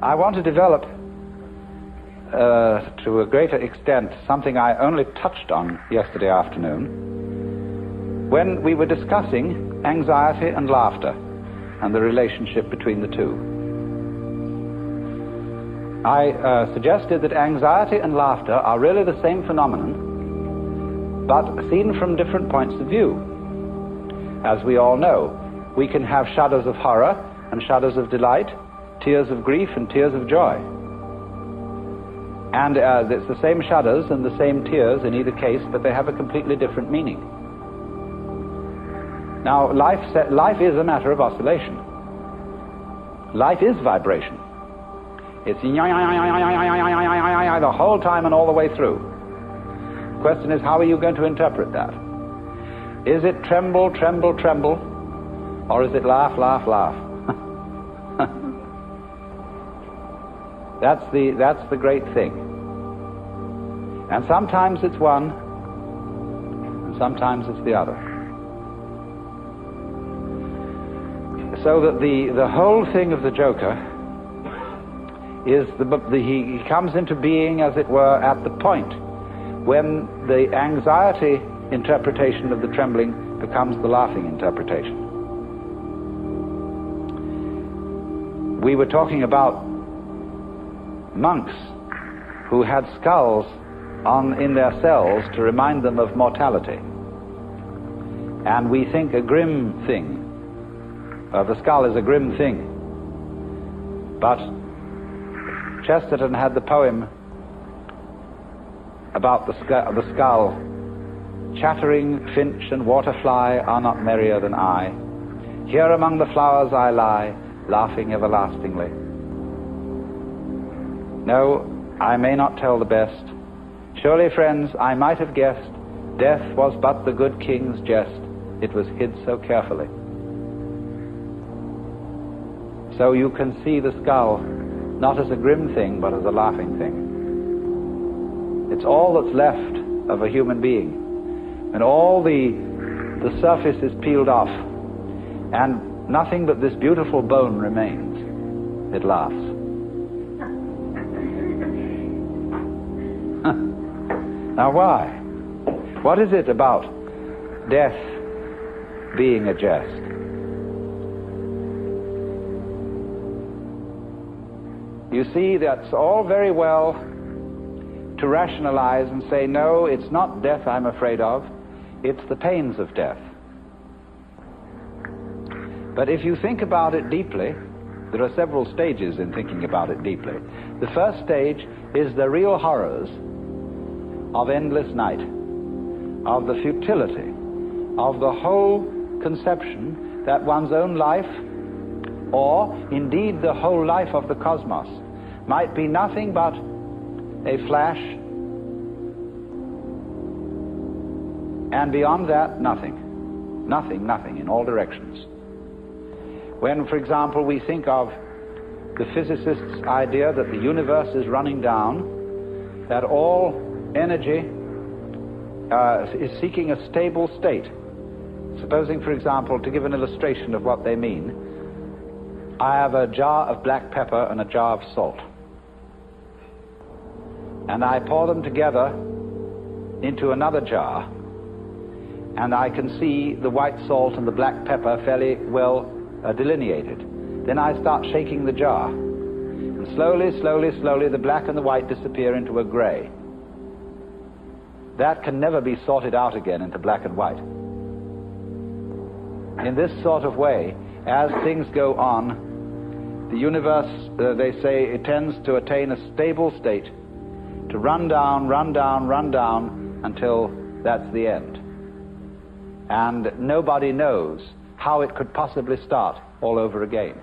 I want to develop to a greater extent something I only touched on yesterday afternoon when we were discussing anxiety and laughter and the relationship between the two. I suggested that anxiety and laughter are really the same phenomenon, but seen from different points of view. As we all know, we can have shudders of horror and shudders of delight, tears of grief and tears of joy. And it's the same shudders and the same tears in either case, but they have a completely different meaning. Now, life is a matter of oscillation. Life is vibration. It's the whole time and all the way through. The question is, how are you going to interpret that? Is it tremble, tremble, tremble, or is it laugh, laugh, laugh? That's the great thing. And sometimes it's one, and sometimes it's the other. So that the whole thing of the Joker is he comes into being, as it were, at the point when the anxiety interpretation of the trembling becomes the laughing interpretation. We were talking about monks who had skulls in their cells to remind them of mortality. And we think a grim thing. The skull is a grim thing. But Chesterton had the poem about the skull. Chattering finch and waterfly are not merrier than I. Here among the flowers I lie, laughing everlastingly. No, I may not tell the best. Surely, friends, I might have guessed death was but the good king's jest. It was hid so carefully. So you can see the skull not as a grim thing, but as a laughing thing. It's all that's left of a human being. And all the surface is peeled off, and nothing but this beautiful bone remains. It laughs. Now why? What is it about death being a jest? You see, that's all very well to rationalize and say, no, it's not death I'm afraid of, it's the pains of death. But if you think about it deeply, there are several stages in thinking about it deeply. The first stage is the real horrors of endless night, of the futility, of the whole conception that one's own life, or indeed the whole life of the cosmos, might be nothing but a flash, and beyond that, nothing. Nothing, nothing, in all directions. When, for example, we think of the physicist's idea that the universe is running down, that all energy is seeking a stable state. Supposing, for example, to give an illustration of what they mean, I have a jar of black pepper and a jar of salt. And I pour them together into another jar, and I can see the white salt and the black pepper fairly well delineated. Then I start shaking the jar, and slowly, slowly, slowly the black and the white disappear into a gray. That can never be sorted out again into black and white. In this sort of way, as things go on, the universe, they say, it tends to attain a stable state, to run down, run down, run down, until that's the end. And nobody knows how it could possibly start all over again.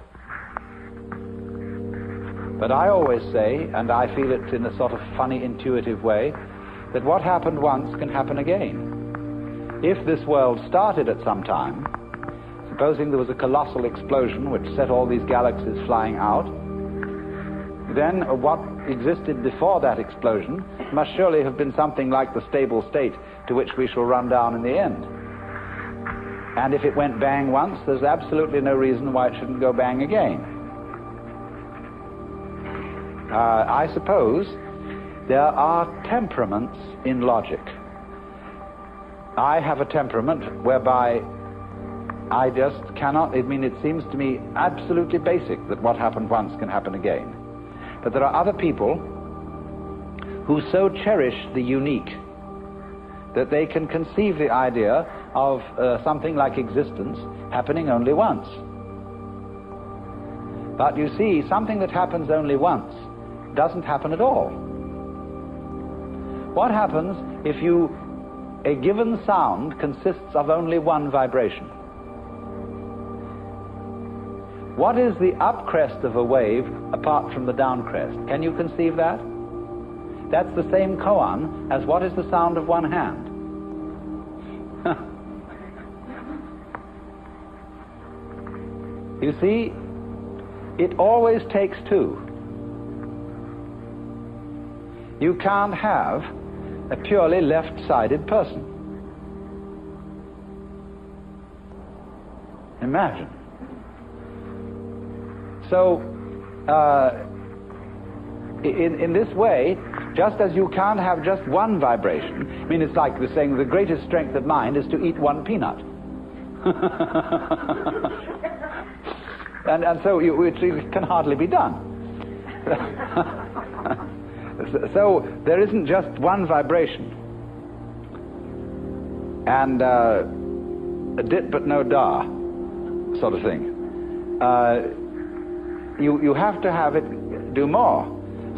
But I always say, and I feel it in a sort of funny, intuitive way, that what happened once can happen again. If this world started at some time, supposing there was a colossal explosion which set all these galaxies flying out, then what existed before that explosion must surely have been something like the stable state to which we shall run down in the end. And if it went bang once, there's absolutely no reason why it shouldn't go bang again. I suppose there are temperaments in logic. I have a temperament whereby I just cannot, it seems to me absolutely basic that what happened once can happen again. But there are other people who so cherish the unique that they can conceive the idea of something like existence happening only once. But you see, something that happens only once doesn't happen at all. What happens if a given sound consists of only one vibration? What is the upcrest of a wave apart from the downcrest? Can you conceive that? That's the same koan as what is the sound of one hand. You see, it always takes two. You can't have a purely left-sided person. Imagine. So, in this way, just as you can't have just one vibration, I mean, it's like the saying, the greatest strength of mind is to eat one peanut. and so it can hardly be done. So there isn't just one vibration. And a dit but no da sort of thing. You have to have it do more.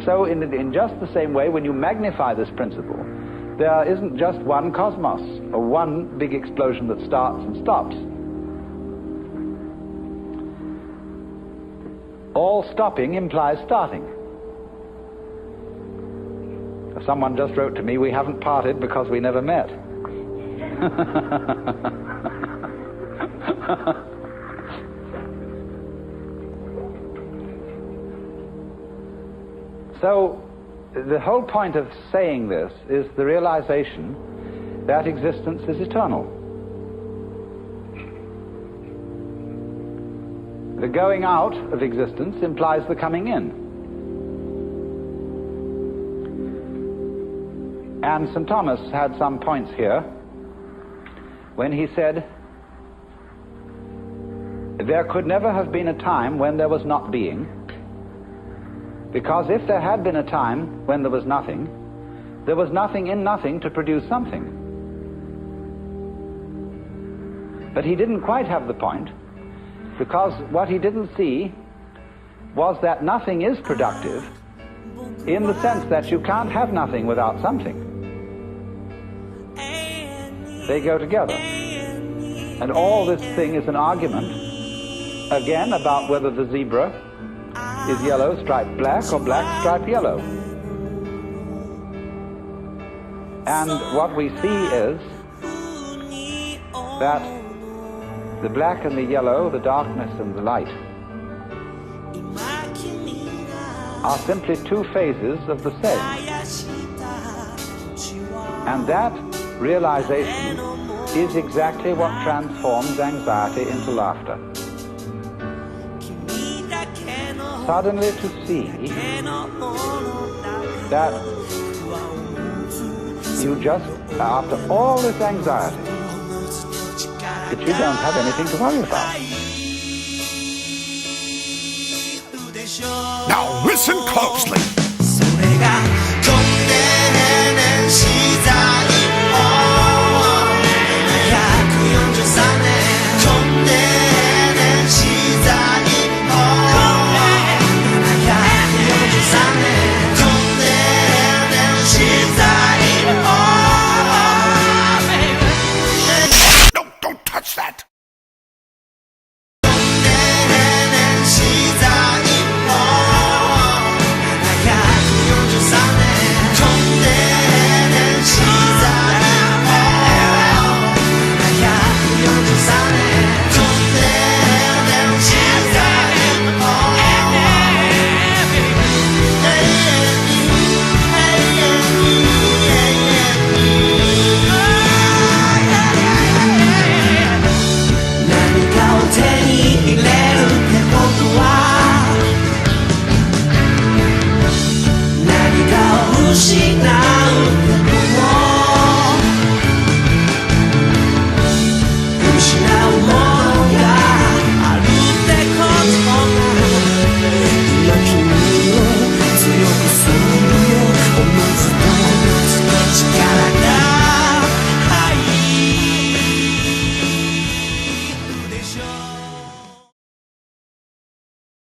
So in just the same way, when you magnify this principle, there isn't just one cosmos, or one big explosion that starts and stops. All stopping implies starting. Someone just wrote to me, we haven't parted because we never met. So, the whole point of saying this is the realization that existence is eternal. The going out of existence implies the coming in. And St. Thomas had some points here when he said, there could never have been a time when there was not being, because if there had been a time when there was nothing in nothing to produce something. But he didn't quite have the point, because what he didn't see was that nothing is productive in the sense that you can't have nothing without something. They go together. And all this thing is an argument, again, about whether the zebra is yellow striped black or black striped yellow. And what we see is that the black and the yellow, the darkness and the light, are simply two phases of the same. And that realization is exactly what transforms anxiety into laughter. Suddenly to see that you just, after all this anxiety, that you don't have anything to worry about. Now listen closely.